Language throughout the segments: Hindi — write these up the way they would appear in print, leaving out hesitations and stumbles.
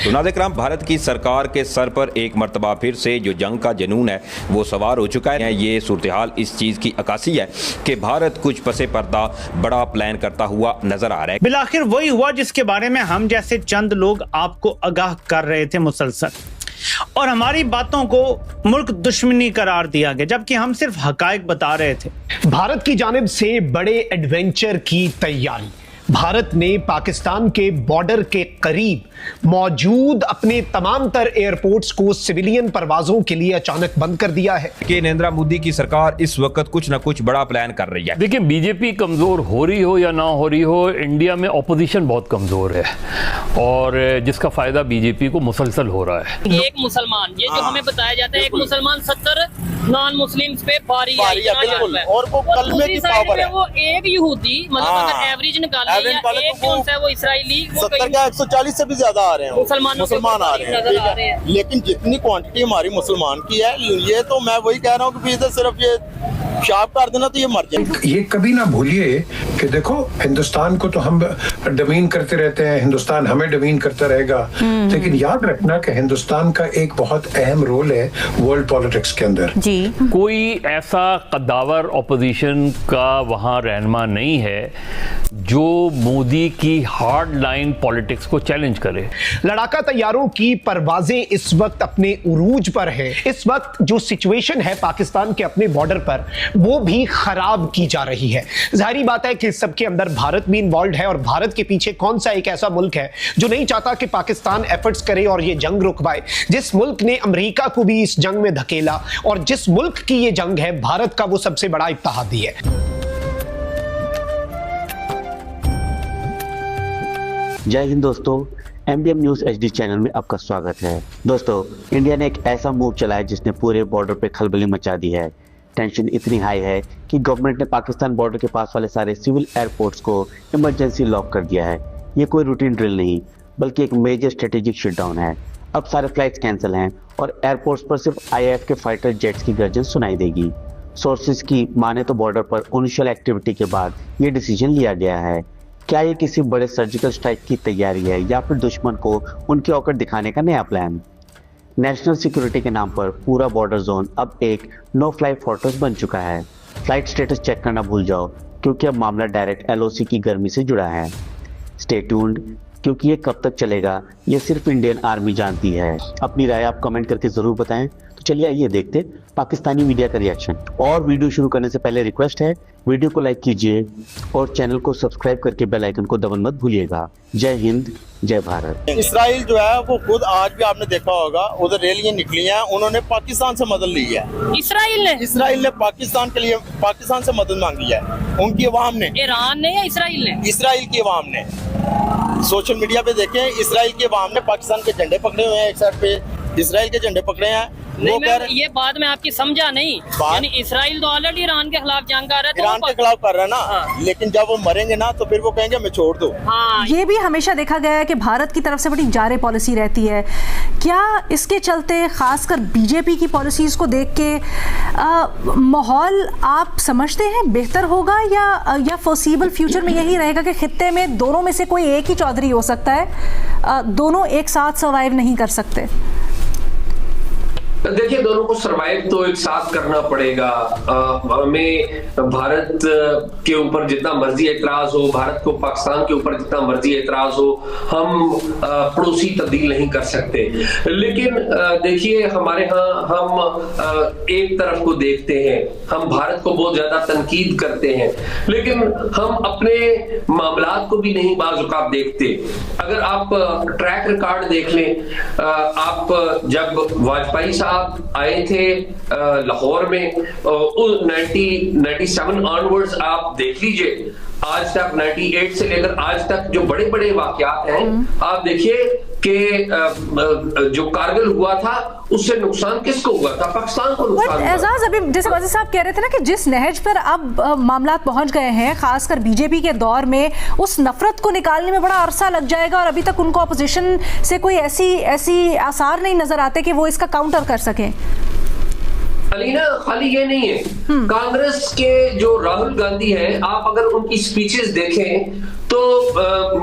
तो नाज़रीन, भारत की सरकार के सर पर एक मरतबा फिर से जो जंग का जुनून है वो सवार हो चुका है। ये सूरत हाल इस चीज़ की अक्कासी है कि भारत कुछ पसे पर्दा बड़ा प्लान करता हुआ नजर आ रहा है। बिलाखिर वही हुआ जिसके बारे में हम जैसे चंद लोग आपको आगाह कर रहे थे मुसलसल, और हमारी बातों को मुल्क दुश्मनी करार दिया गया, जबकि हम सिर्फ हकायक बता रहे थे। भारत की जानिब से बड़े एडवेंचर की तैयारी। भारत ने पाकिस्तान के बॉर्डर के करीब मौजूद अपने तमाम तर एयरपोर्ट्स को सिविलियन परवाजों के लिए अचानक बंद कर दिया है कि नरेंद्र मोदी की सरकार इस वक्त कुछ ना कुछ बड़ा प्लान कर रही है। देखिए, बीजेपी कमजोर हो रही हो या ना हो रही हो, इंडिया में ऑपोजिशन बहुत कमजोर है और जिसका फायदा बीजेपी को मुसलसल हो रहा है। एक मुसलमान, ये जो हमें बताया जाता है, एक मुसलमान 70 नॉन मुस्लिम्स पे भारी है और वो कलमे की पावर है। वो एक यहूदी, मतलब अगर एवरेज निकाले या एक कौन सा है वो इसराइली, वो 70 का 140 से भी ज्यादा आ रहे हैं, मुसलमान आ रहे हैं। लेकिन जितनी क्वांटिटी हमारी मुसलमान की है, ये तो मैं वही कह रहा हूँ कि इधर सिर्फ ये शार्प कर देना तो ये मर जाएंगे। ये कभी ना भूलिए कि देखो, हिंदुस्तान को तो हम डमीन करते रहते हैं, हिंदुस्तान हमें डमीन करता रहेगा, लेकिन याद रखना कि हिंदुस्तान का एक बहुत अहम रोल है वर्ल्ड पॉलिटिक्स के अंदर। जी, कोई ऐसा कद्दावर ऑपोजिशन का वहां रहनुमा नहीं है जो मोदी की हार्ड लाइन पॉलिटिक्स को चैलेंज करे। लड़ाका तैयारों की परवाजें इस वक्त अपने उरूज पर है। इस वक्त जो सिचुएशन है पाकिस्तान के अपने बॉर्डर पर, वो भी खराब की जा रही है। जाहिर बात है कि इस सबके अंदर भारत भी इन्वॉल्व है, और भारत के पीछे कौन सा एक ऐसा मुल्क है जो नहीं चाहता कि पाकिस्तान एफर्ट्स करे और ये जंग रुकवाए। जिस मुल्क ने अमेरिका को भी इस जंग में धकेला, और जिस मुल्क की ये जंग है, भारत का वो सबसे बड़ा इत्तेहादी है। जय हिंद दोस्तों, एमडीएम न्यूज एचडी चैनल में आपका स्वागत है। दोस्तों, इंडिया ने एक ऐसा मूव चलाया जिसने पूरे बॉर्डर पे खलबली मचा दी है। टेंशन इतनी हाई है कि गवर्नमेंट ने पाकिस्तान बॉर्डर के पास वाले सारे सिविल एयरपोर्ट्स को इमरजेंसी लॉक कर दिया है। ये कोई रूटीन ड्रिल नहीं, बल्कि एक मेजर स्ट्रेटेजिक शटडाउन है। अब सारे फ्लाइट्स कैंसिल हैं और एयरपोर्ट्स पर सिर्फ आईएएफ के फाइटर जेट्स की गर्जन सुनाई देगी। सोर्सेज की माने तो बॉर्डर पर इनिशियल एक्टिविटी के बाद ये डिसीजन लिया गया है। क्या ये किसी बड़े सर्जिकल स्ट्राइक की तैयारी है या फिर दुश्मन को उनकी औकात दिखाने का नया प्लान? नेशनल सिक्योरिटी के नाम पर पूरा बॉर्डर जोन अब एक नो फ्लाई फोर्ट्रेस बन चुका है। फ्लाइट स्टेटस चेक करना भूल जाओ, क्योंकि अब मामला डायरेक्ट एलओसी की गर्मी से जुड़ा है। स्टे ट्यून्ड, क्योंकि ये कब तक चलेगा ये सिर्फ इंडियन आर्मी जानती है। अपनी राय आप कमेंट करके जरूर बताएं। तो चलिए आइए देखते पाकिस्तानी मीडिया का रिएक्शन। और वीडियो शुरू करने से पहले रिक्वेस्ट है, वीडियो को लाइक कीजिए और चैनल को सब्सक्राइब करके बेल आइकन को दबाना मत भूलिएगा। जय हिंद, जय भारत। इसराइल जो है वो खुद आज भी आपने देखा होगा, उधर रैलियां निकली हैं, उन्होंने पाकिस्तान से मदद ली है। इसराइल ने पाकिस्तान के लिए पाकिस्तान से मदद मांगी है। उनकी अवाम ने, ईरान ने या इसराइल की अवाम ने, सोशल मीडिया पे देखें, इसराइल की अवाम ने पाकिस्तान के झंडे पकड़े हुए हैं, एक साइड पे इसराइल के झंडे पकड़े हैं। ये बात मैं आपकी समझा नहीं, यानी इसराइल तो ऑलरेडी ईरान के खिलाफ जंग कर रहा है, ईरान के खिलाफ कर रहा है ना। हाँ। लेकिन जब वो मरेंगे ना तो फिर वो कहेंगे हमें छोड़ दो। हाँ। ये भी हमेशा देखा गया है कि भारत की तरफ से बड़ी जारे पॉलिसी रहती है। क्या इसके चलते खासकर बीजेपी की पॉलिसीज को देख के माहौल आप समझते हैं बेहतर होगा या फोर्सिबल फ्यूचर में यही रहेगा कि खित्ते में दोनों में से कोई एक ही चौधरी हो सकता है, दोनों एक साथ सर्वाइव नहीं कर सकते? देखिए, दोनों को सरवाइव तो एक साथ करना पड़ेगा। हमें भारत के ऊपर जितना मर्जी एतराज हो, भारत को पाकिस्तान के ऊपर जितना मर्जी एतराज हो, हम पड़ोसी तब्दील नहीं कर सकते। लेकिन देखिए, हमारे यहाँ हम एक तरफ को देखते हैं, हम भारत को बहुत ज्यादा तनकीद करते हैं, लेकिन हम अपने मामलात को भी नहीं बाज़-औक़ात देखते। अगर आप ट्रैक रिकॉर्ड देख लें, आप जब वाजपेयी साहब आए थे लाहौर में 1997 ऑनवर्ड्स आप देख लीजिए, आज तक 98 से लेकर आज तक जो बड़े बड़े वाकयात हैं, आप देखिए कि जो कारगिल हुआ था उससे नुकसान किसको हुआ था? पाकिस्तान को नुकसान हुआ। एजाज, अभी जैसे वाजिद साहब कह रहे थे ना कि जिस नहज पर अब मामला पहुंच गए हैं, खासकर बीजेपी के दौर में, उस नफरत को निकालने में बड़ा अरसा लग जाएगा और अभी तक उनको अपोजिशन से कोई ऐसी आसार नहीं नजर आते कि वो इसका काउंटर कर सकें। अलीना, खाली ये नहीं है, कांग्रेस के जो राहुल गांधी हैं, आप अगर उनकी स्पीचेस देखें तो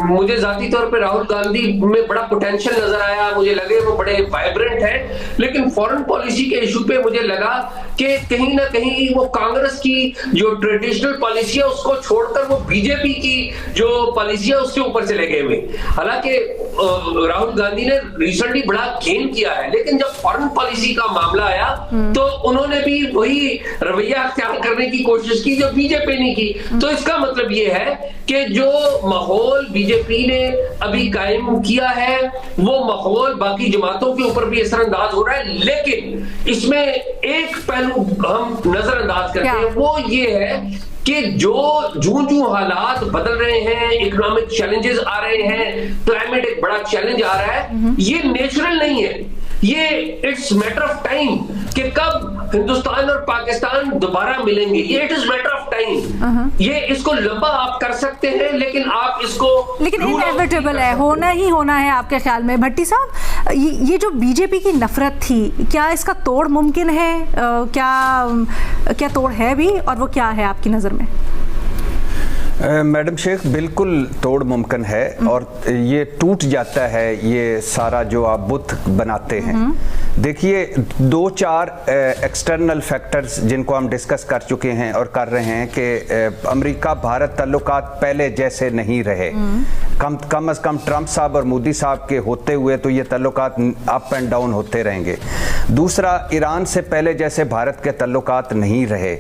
मुझे जाती तौर पे राहुल गांधी में बड़ा पोटेंशियल नजर आया, मुझे लगे वो बड़े वाइब्रेंट हैं, लेकिन फॉरेन पॉलिसी के इशू पे मुझे लगा कि कहीं ना कहीं वो कांग्रेस की जो ट्रेडिशनल पॉलिसी है उसको छोड़कर वो बीजेपी की जो पॉलिसी है उसके ऊपर चले गए में। हालांकि राहुल गांधी ने रिसेंटली बड़ा गेन किया है, लेकिन जब फॉरेन पॉलिसी का मामला आया तो उन्होंने भी वही रवैया अख्तियार करने की कोशिश की जो बीजेपी ने की। तो इसका मतलब ये है कि जो माहौल बीजेपी ने अभी कायम किया है वो माहौल बाकी जमातों के ऊपर भी असरअंदाज हो रहा है, लेकिन इसमें एक पहलू हम नजरअंदाज करते हैं, वो ये है कि जो हालात बदल रहे हैं, इकोनॉमिक चैलेंजेस आ रहे हैं, क्लाइमेट एक बड़ा चैलेंज आ रहा है, ये नेचुरल नहीं है, ये इट्स मैटर ऑफ टाइम कि कब हिंदुस्तान और पाकिस्तान दोबारा मिलेंगे, ये it is matter of time. ये इसको लंबा आप कर सकते हैं, लेकिन आप इसको इनएविटेबल है, होना ही होना है आपके ख्याल में। भट्टी साहब, ये जो बीजेपी की नफरत थी, क्या इसका तोड़ मुमकिन है? क्या तोड़ है भी, और वो क्या है आपकी नजर में? मैडम शेख, बिल्कुल तोड़ मुमकिन है, और ये टूट जाता है ये सारा जो आप बुत बनाते हैं। देखिए, 2-4 एक्सटर्नल फैक्टर्स जिनको हम डिस्कस कर चुके हैं और कर रहे हैं कि अमेरिका भारत ताल्लुकात पहले जैसे नहीं रहे, कम अज़ कम ट्रंप साहब और मोदी साहब के होते हुए तो ये ताल्लुकात अप एंड डाउन होते रहेंगे। दूसरा, ईरान से पहले जैसे भारत के ताल्लुकात नहीं रहे।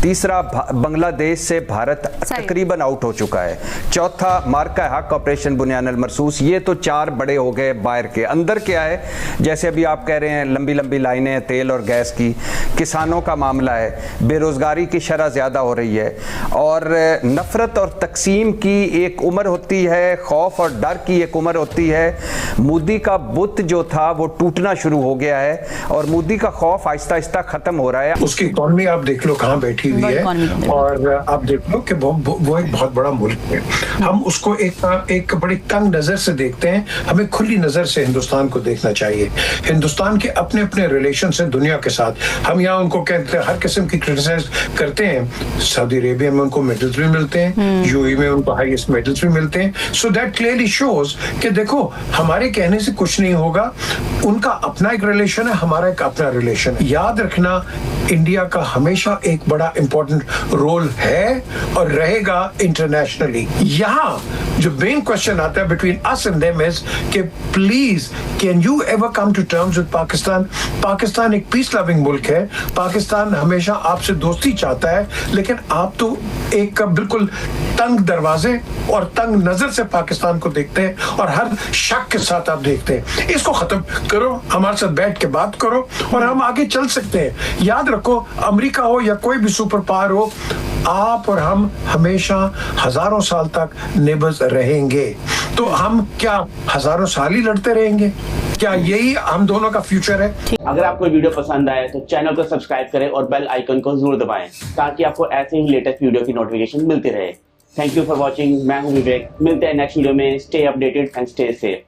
तीसरा, बांग्लादेश से भारत तकरीबन आउट हो चुका है। चौथा, मार्का हक, ऑपरेशन बुनियान अल मरसूस, ये तो 4 बड़े हो गए बाहर के। अंदर क्या है, जैसे अभी आप कह रहे हैं लंबी लंबी लाइनें तेल और गैस की, किसानों का मामला है, बेरोजगारी की शरह ज़्यादा हो रही है, और नफरत और तकसीम की एक उम्र होती है, खौफ और डर की एक उम्र होती है। मोदी का बुत जो था वो टूटना शुरू हो गया है, और मोदी का खौफ आहिस्ता आहिस्ता खत्म हो रहा है। उसकी इकॉनमी आप देख लो कहाँ बैठी हुई है, और आप देख लो कि वो एक बहुत बड़ा मुल्क है। हम उसको एक बड़ी तंग नजर से देखते हैं, हमें खुली नजर से हिंदुस्तान को देखना चाहिए। हिंदुस्तान के अपने अपने रिलेशन है दुनिया के साथ। हम यहाँ उनको कहते हैं, हर किस्म की क्रिटिसाइज करते हैं। सऊदी अरेबिया में उनको मेडल्स भी मिलते हैं, यूएई में उनको हाईएस्ट मेडल्स भी मिलते हैं। सो दैट क्लियरली शोज कि देखो, हमारे कहने से कुछ नहीं होगा, उनका अपना एक रिलेशन है, हमारा एक अपना रिलेशन है। याद रखना, इंडिया का हमेशा एक बड़ा इंपॉर्टेंट रोल है और रहेगा इंटरनेशनली। यहाँ जो मेन क्वेश्चन आता है between us and them is कि please can you ever come to terms with Pakistan. Pakistan एक पीस लविंग मुल्क है, पाकिस्तान हमेशा आपसे दोस्ती चाहता है, लेकिन आप तो एक बिल्कुल तंग दरवाजे और तंग नजर से पाकिस्तान को देखते हैं, और हर शक के साथ आप देखते हैं। इसको खत्म करो, हमारे साथ बैठ के बात करो, और हम आगे चल सकते हैं। याद रखो, अमेरिका हो या कोई भी सुपर पावर हो, आप और हम हमेशा हजारों साल तक नेबर्स रहेंगे। तो हम क्या हजारों साल ही लड़ते रहेंगे? क्या यही हम दोनों का फ्यूचर है? अगर आपको वीडियो पसंद आए तो चैनल को सब्सक्राइब करें और बेल आइकन को जरूर दबाएं, ताकि आपको ऐसे ही लेटेस्ट वीडियो की नोटिफिकेशन मिलती रहे। Thank you for watching. मैं हूं विवेक, मिलते हैं नेक्स्ट वीडियो में। Stay updated and stay safe.